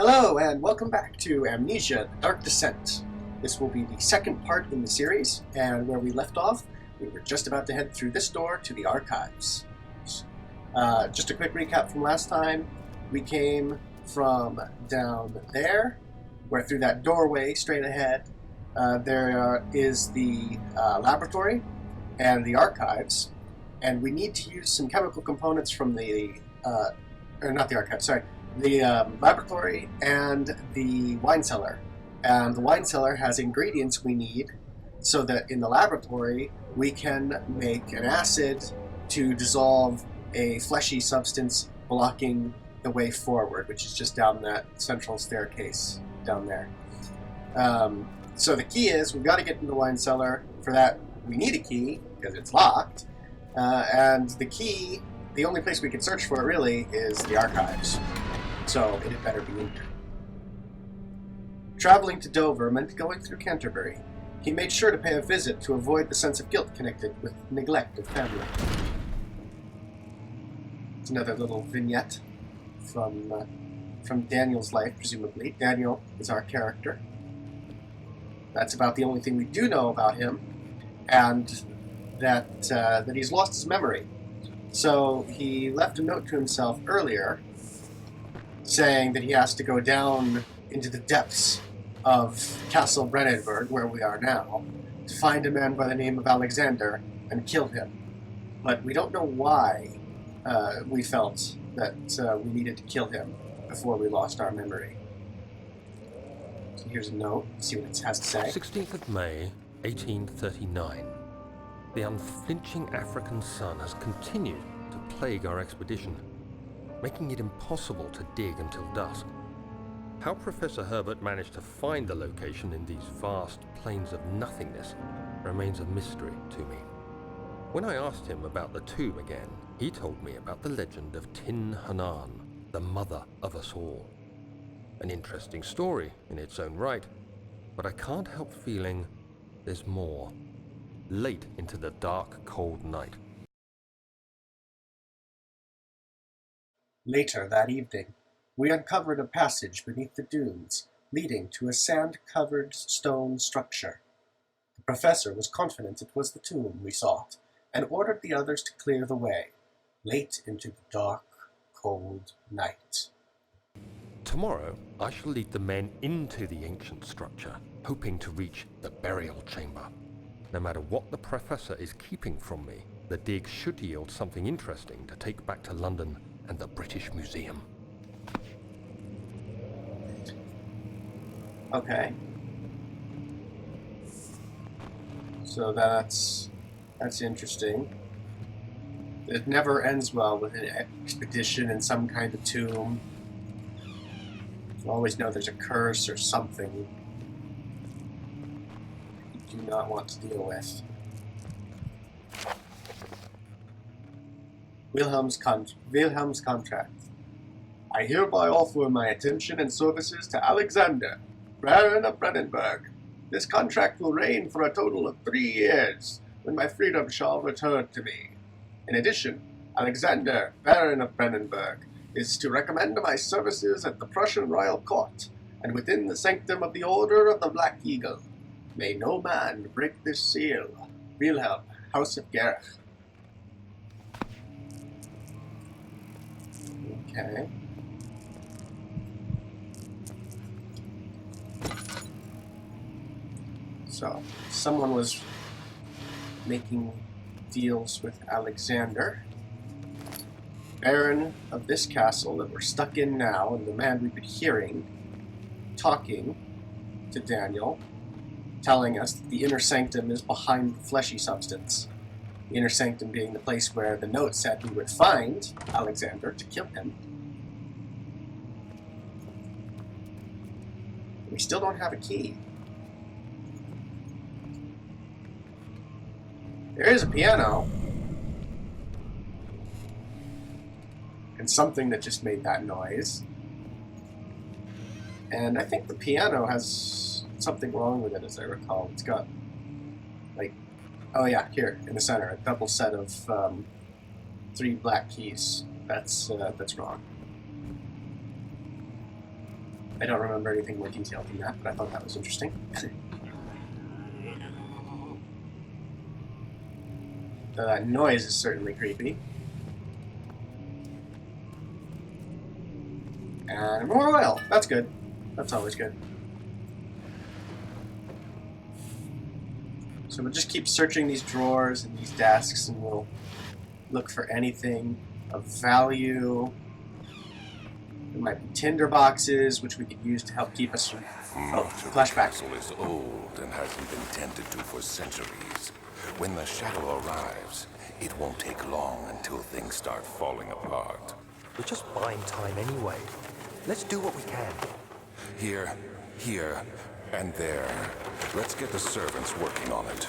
Hello, and welcome back to Amnesia, The Dark Descent. This will be the second part in the series, and where we left off, we were just about to head through this door to the archives. Just a quick recap from last time. We came from down there, where through that doorway straight ahead, there is the laboratory and the archives, and we need to use some chemical components from the, or not the archives, sorry, the laboratory and the wine cellar. And the wine cellar has ingredients we need so that in the laboratory we can make an acid to dissolve a fleshy substance blocking the way forward, which is just down that central staircase down there. So the key is we've got to get into the wine cellar. For that we need a key because it's locked. And the key, the only place we can search for it really is the archives. So it had better be in here. Traveling to Dover meant going through Canterbury. He made sure to pay a visit to avoid the sense of guilt connected with neglect of family. It's another little vignette from Daniel's life, presumably. Daniel is our character. That's about the only thing we do know about him, and that he's lost his memory. So he left a note to himself earlier saying that he has to go down into the depths of Castle Brennenburg, where we are now, to find a man by the name of Alexander and kill him. But we don't know why we felt that we needed to kill him before we lost our memory. So here's a note, see what it has to say. 16th of May, 1839. The unflinching African sun has continued to plague our expedition, making it impossible to dig until dusk. How Professor Herbert managed to find the location in these vast plains of nothingness remains a mystery to me. When I asked him about the tomb again, he told me about the legend of Tin Hanan, the mother of us all. An interesting story in its own right, but I can't help feeling there's more. Late into the dark, cold night. Later that evening, we uncovered a passage beneath the dunes, leading to a sand-covered stone structure. The professor was confident it was the tomb we sought, and ordered the others to clear the way, late into the dark, cold night. Tomorrow, I shall lead the men into the ancient structure, hoping to reach the burial chamber. No matter what the professor is keeping from me, the dig should yield something interesting to take back to London and the British Museum. Okay. So that's interesting. It never ends well with an expedition in some kind of tomb. You always know there's a curse or something you do not want to deal with. Wilhelm's contract. I hereby offer my attention and services to Alexander, Baron of Brennenburg. This contract will reign for a total of 3 years, when my freedom shall return to me. In addition, Alexander, Baron of Brennenburg, is to recommend my services at the Prussian Royal Court, and within the Sanctum of the Order of the Black Eagle. May no man break this seal. Wilhelm, House of Gareth. Okay. So, someone was making deals with Alexander, Baron of this castle that we're stuck in now, and the man we've been hearing talking to Daniel, telling us that the inner sanctum is behind the fleshy substance. The inner sanctum being the place where the note said we would find Alexander to kill him. We still don't have a key. There is a piano. And something that just made that noise. And I think the piano has something wrong with it, as I recall. It's got, like, oh yeah, here, in the center, a double set of 3 black keys. That's wrong. I don't remember anything more detailed than that, but I thought that was interesting. That noise is certainly creepy. And more oil. That's good. That's always good. So we'll just keep searching these drawers and these desks, and we'll look for anything of value. There might be tinder boxes, which we could use to help keep us from... Oh, Much flashback. of the castle is old and hasn't been tended to for centuries. When the shadow arrives, it won't take long until things start falling apart. We're just buying time anyway. Let's do what we can. Here, and there. Let's get the servants working on it.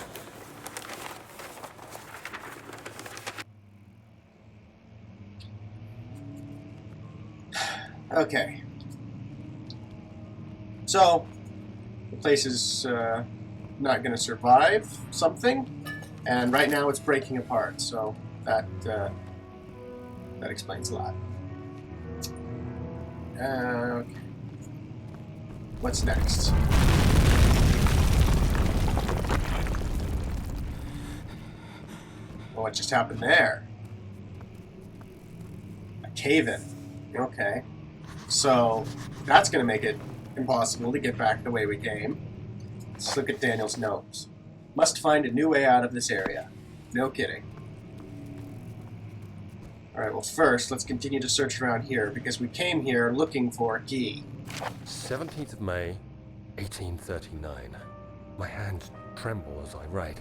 Okay. So, the place is not going to survive something, and right now it's breaking apart, so that explains a lot. Okay. What's next? Well, what just happened there? A cave-in. Okay. So, that's going to make it impossible to get back the way we came. Let's look at Daniel's notes. Must find a new way out of this area. No kidding. Alright, well first, let's continue to search around here, because we came here looking for a key. 17th of May, 1839. My hands tremble as I write.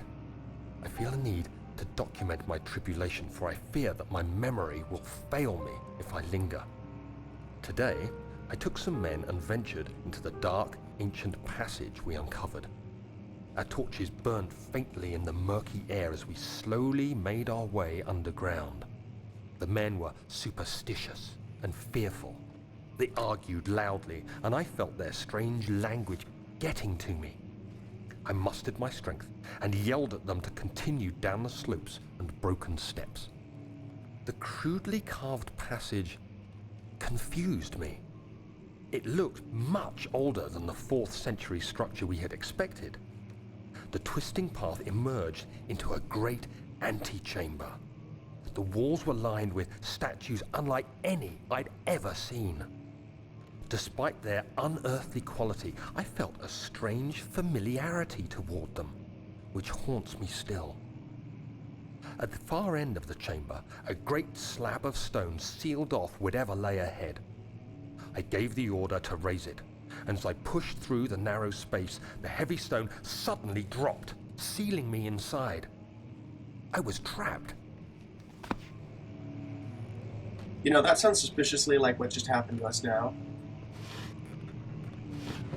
I feel a need to document my tribulation, for I fear that my memory will fail me if I linger. Today, I took some men and ventured into the dark, ancient passage we uncovered. Our torches burned faintly in the murky air as we slowly made our way underground. The men were superstitious and fearful. They argued loudly, and I felt their strange language getting to me. I mustered my strength and yelled at them to continue down the slopes and broken steps. The crudely carved passage confused me. It looked much older than the 4th century structure we had expected. The twisting path emerged into a great antechamber. The walls were lined with statues unlike any I'd ever seen. Despite their unearthly quality, I felt a strange familiarity toward them, which haunts me still. At the far end of the chamber, a great slab of stone sealed off whatever lay ahead. I gave the order to raise it, and as I pushed through the narrow space, the heavy stone suddenly dropped, sealing me inside. I was trapped. You know, that sounds suspiciously like what just happened to us now.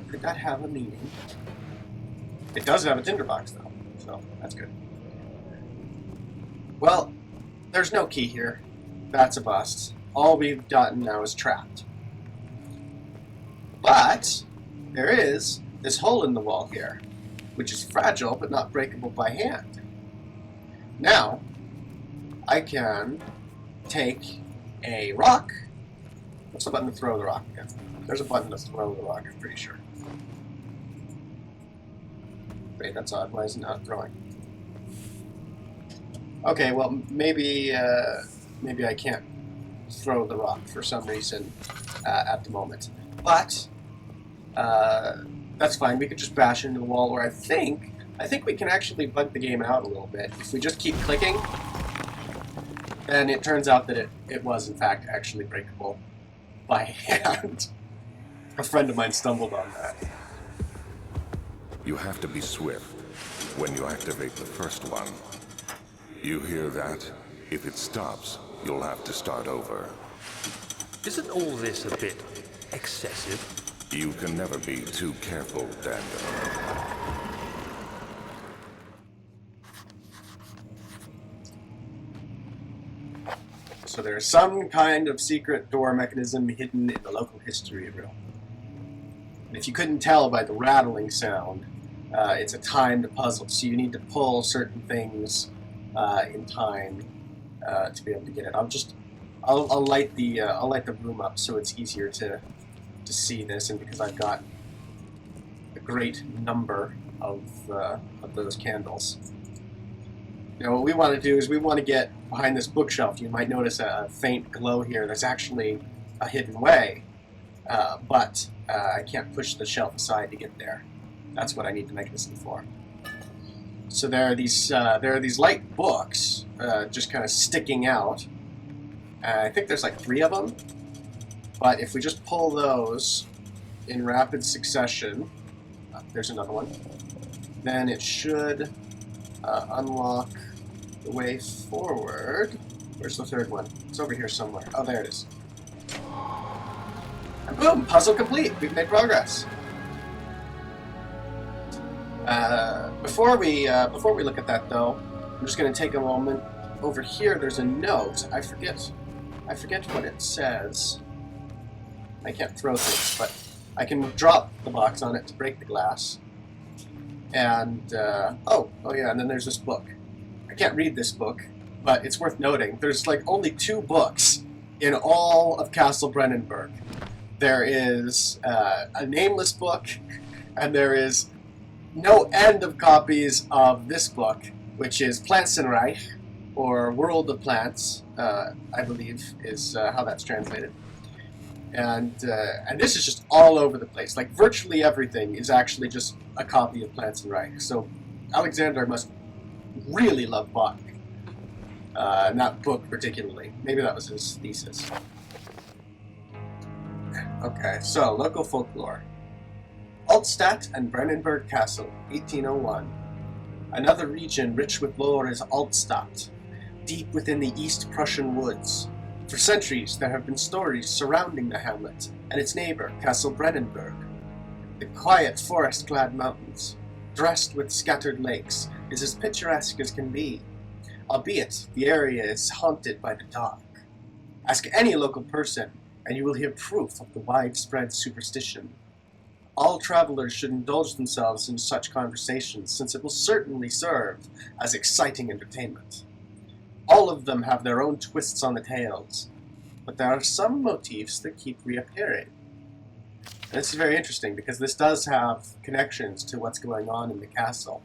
Could that have a meaning? It does have a tinderbox, though, so that's good. Well, there's no key here. That's a bust. All we've gotten now is trapped. But there is this hole in the wall here, which is fragile but not breakable by hand. Now, I can take a rock. What's the button to throw the rock again? There's a button to throw the rock, I'm pretty sure. Wait, that's odd. Why is it not throwing? Okay, well, maybe I can't throw the rock for some reason at the moment. But that's fine. We could just bash into the wall, or I think we can actually bug the game out a little bit. If we just keep clicking, and it turns out that it was, in fact, actually breakable by hand. A friend of mine stumbled on that. You have to be swift when you activate the first one. You hear that? If it stops, you'll have to start over. Isn't all this a bit excessive? You can never be too careful, Daniel. So there's some kind of secret door mechanism hidden in the local history room. And if you couldn't tell by the rattling sound, it's a timed puzzle. So you need to pull certain things in time to be able to get it. I'll light the room up so it's easier to to see this, and because I've got a great number of those candles. You know, what we want to do is we want to get behind this bookshelf. You might notice a faint glow here. There's actually a hidden way, but I can't push the shelf aside to get there. That's what I need the mechanism for. So there are these light books just kind of sticking out. I think there's like 3 of them, but if we just pull those in rapid succession, there's another one, then it should unlock the way forward. Where's the 3rd one? It's over here somewhere. Oh, there it is. And boom! Puzzle complete! We've made progress. Before we look at that, though, I'm just going to take a moment. Over here, there's a note. I forget what it says. I can't throw things, but I can drop the box on it to break the glass. And oh yeah, and then there's this book. I can't read this book, but it's worth noting. There's like only 2 books in all of Castle Brennenburg. There is a nameless book, and there is no end of copies of this book, which is Pflanzenreich, or World of Plants, I believe is how that's translated. And this is just all over the place. Like, virtually everything is actually just a copy of Pflanzenreich. So Alexander must really love botany. And that book particularly. Maybe that was his thesis. Okay, so local folklore. Altstadt and Brennenburg Castle, 1801. Another region rich with lore is Altstadt, deep within the East Prussian woods. For centuries there have been stories surrounding the hamlet and its neighbor, Castle Brennenburg. The quiet forest-clad mountains, dressed with scattered lakes, is as picturesque as can be, albeit the area is haunted by the dark. Ask any local person, and you will hear proof of the widespread superstition. All travelers should indulge themselves in such conversations, since it will certainly serve as exciting entertainment. All of them have their own twists on the tales, but there are some motifs that keep reappearing. And this is very interesting, because this does have connections to what's going on in the castle.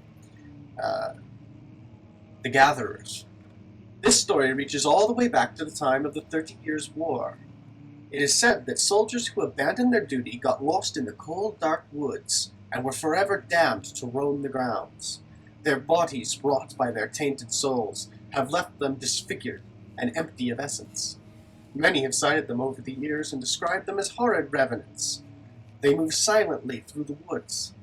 The Gatherers. This story reaches all the way back to the time of the 30 Years' War. It is said that soldiers who abandoned their duty got lost in the cold, dark woods and were forever damned to roam the grounds. Their bodies, wrought by their tainted souls, have left them disfigured and empty of essence. Many have cited them over the years and described them as horrid revenants. They move silently through the woods,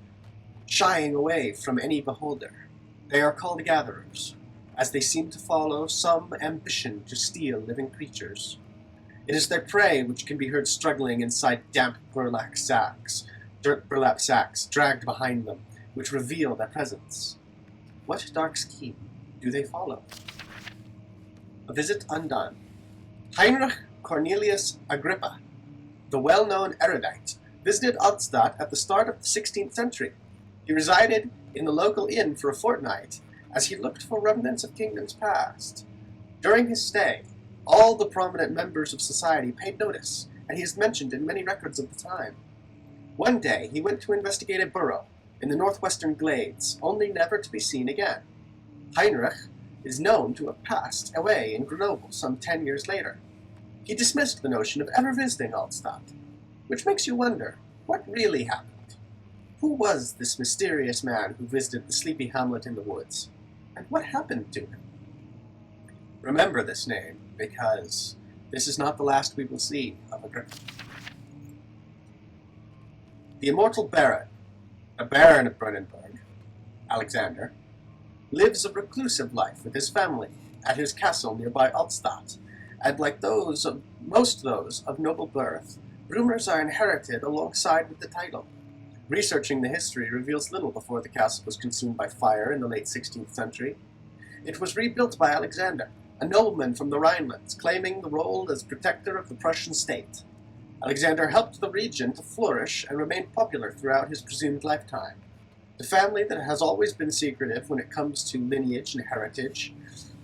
shying away from any beholder. They are called gatherers, as they seem to follow some ambition to steal living creatures. It is their prey which can be heard struggling inside damp burlap sacks dragged behind them, which reveal their presence. What dark scheme do they follow? A visit undone. Heinrich Cornelius Agrippa, the well-known erudite, visited Altstadt at the start of the 16th century. He resided in the local inn for a fortnight as he looked for remnants of kingdoms past. During his stay, all the prominent members of society paid notice, and he is mentioned in many records of the time. One day he went to investigate a burrow in the northwestern glades, only never to be seen again. Heinrich is known to have passed away in Grenoble some 10 years later. He dismissed the notion of ever visiting Altstadt, which makes you wonder, what really happened? Who was this mysterious man who visited the sleepy hamlet in the woods? And what happened to him? Remember this name, because this is not the last we will see of Agrippa. The immortal Baron, a Baron of Brennenburg, Alexander, lives a reclusive life with his family at his castle nearby Altstadt, and like most those of noble birth, rumors are inherited alongside with the title. Researching the history reveals little before the castle was consumed by fire in the late 16th century. It was rebuilt by Alexander, a nobleman from the Rhinelands, claiming the role as protector of the Prussian state. Alexander helped the region to flourish and remain popular throughout his presumed lifetime. The family that has always been secretive when it comes to lineage and heritage.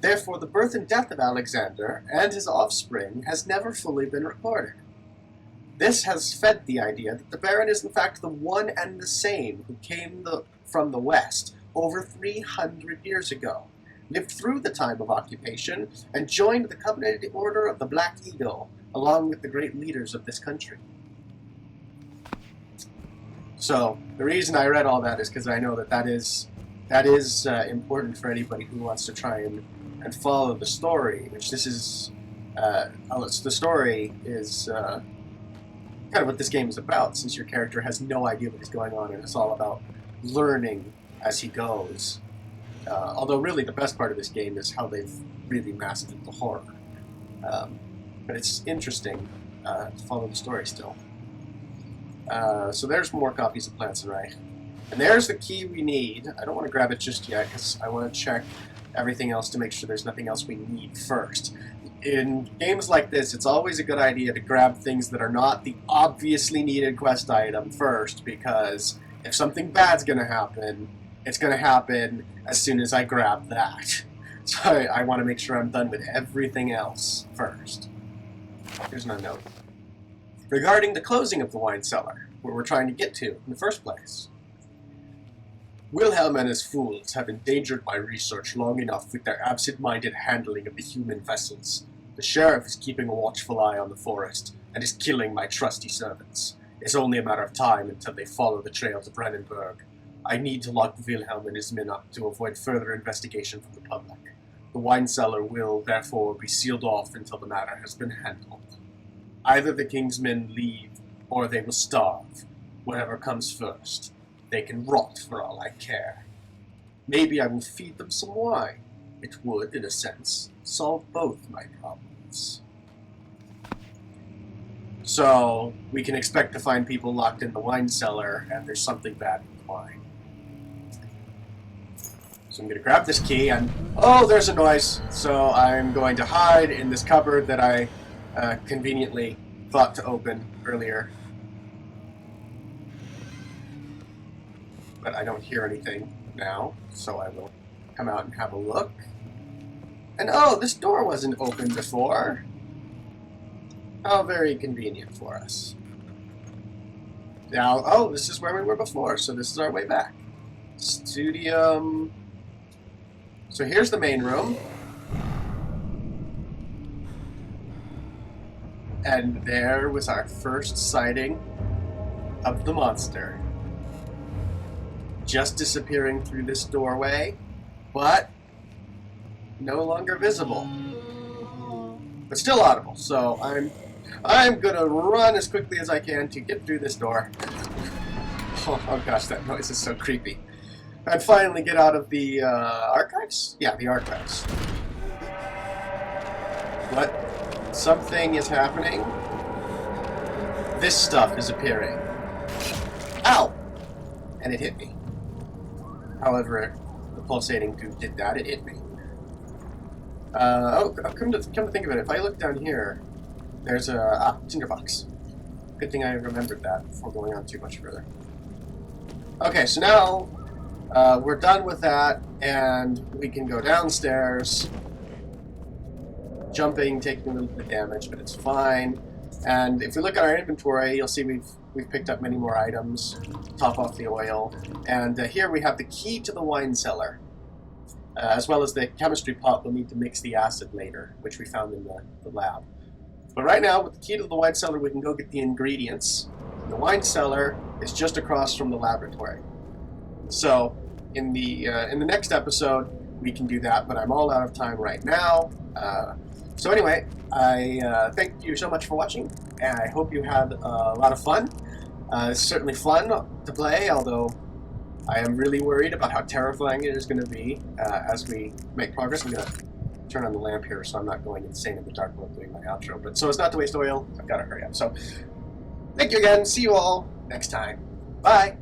Therefore, the birth and death of Alexander and his offspring has never fully been recorded. This has fed the idea that the Baron is in fact the one and the same who came from the West over 300 years ago, lived through the time of occupation, and joined the covenanted order of the Black Eagle, along with the great leaders of this country. So, the reason I read all that is because I know that is important for anybody who wants to try and follow the story, which this is, the story is kind of what this game is about, since your character has no idea what is going on, and it's all about learning as he goes. Although really the best part of this game is how they've really mastered the horror. But it's interesting to follow the story still. So there's more copies of Plants and Reich. And there's the key we need. I don't want to grab it just yet, because I want to check everything else to make sure there's nothing else we need first. In games like this, it's always a good idea to grab things that are not the obviously needed quest item first, because if something bad's going to happen, it's going to happen as soon as I grab that. So I want to make sure I'm done with everything else first. Here's my note. Regarding the closing of the wine cellar, where we're trying to get to in the first place. Wilhelm and his fools have endangered my research long enough with their absent-minded handling of the human vessels. The sheriff is keeping a watchful eye on the forest, and is killing my trusty servants. It's only a matter of time until they follow the trail to Brennenburg. I need to lock Wilhelm and his men up to avoid further investigation from the public. The wine cellar will, therefore, be sealed off until the matter has been handled. Either the king's men leave, or they will starve. Whatever comes first. They can rot for all I care. Maybe I will feed them some wine. It would, in a sense, solve both my problems. So, we can expect to find people locked in the wine cellar, and there's something bad with wine. So I'm going to grab this key, and oh, there's a noise! So I'm going to hide in this cupboard that I conveniently thought to open earlier. But I don't hear anything now, so I will come out and have a look. And oh, this door wasn't open before. How very convenient for us. Now, oh, this is where we were before, so this is our way back. Studium. So here's the main room. And there was our first sighting of the monster. Just disappearing through this doorway, but no longer visible. But still audible, so I'm gonna run as quickly as I can to get through this door. Oh gosh, that noise is so creepy. And finally get out of the archives? Yeah, the archives. What? Something is happening. This stuff is appearing. Ow! And it hit me. However, the pulsating goo did that, it hit me. Come to think of it, if I look down here, there's a tinderbox. Good thing I remembered that before going on too much further. Okay, so now we're done with that, and we can go downstairs. Jumping, taking a little bit of damage, but it's fine. And if we look at our inventory, you'll see we've picked up many more items. Top off the oil. And here we have the key to the wine cellar. As well as the chemistry pot we'll need to mix the acid later, which we found in the lab. But right now, with the key to the wine cellar, we can go get the ingredients. The wine cellar is just across from the laboratory. So, in the next episode, we can do that, but I'm all out of time right now. So anyway, I thank you so much for watching, and I hope you had a lot of fun. It's certainly fun to play, although I am really worried about how terrifying it is going to be as we make progress. I'm going to turn on the lamp here so I'm not going insane in the dark while doing my outro. But so as not to waste oil, I've got to hurry up. So thank you again. See you all next time. Bye.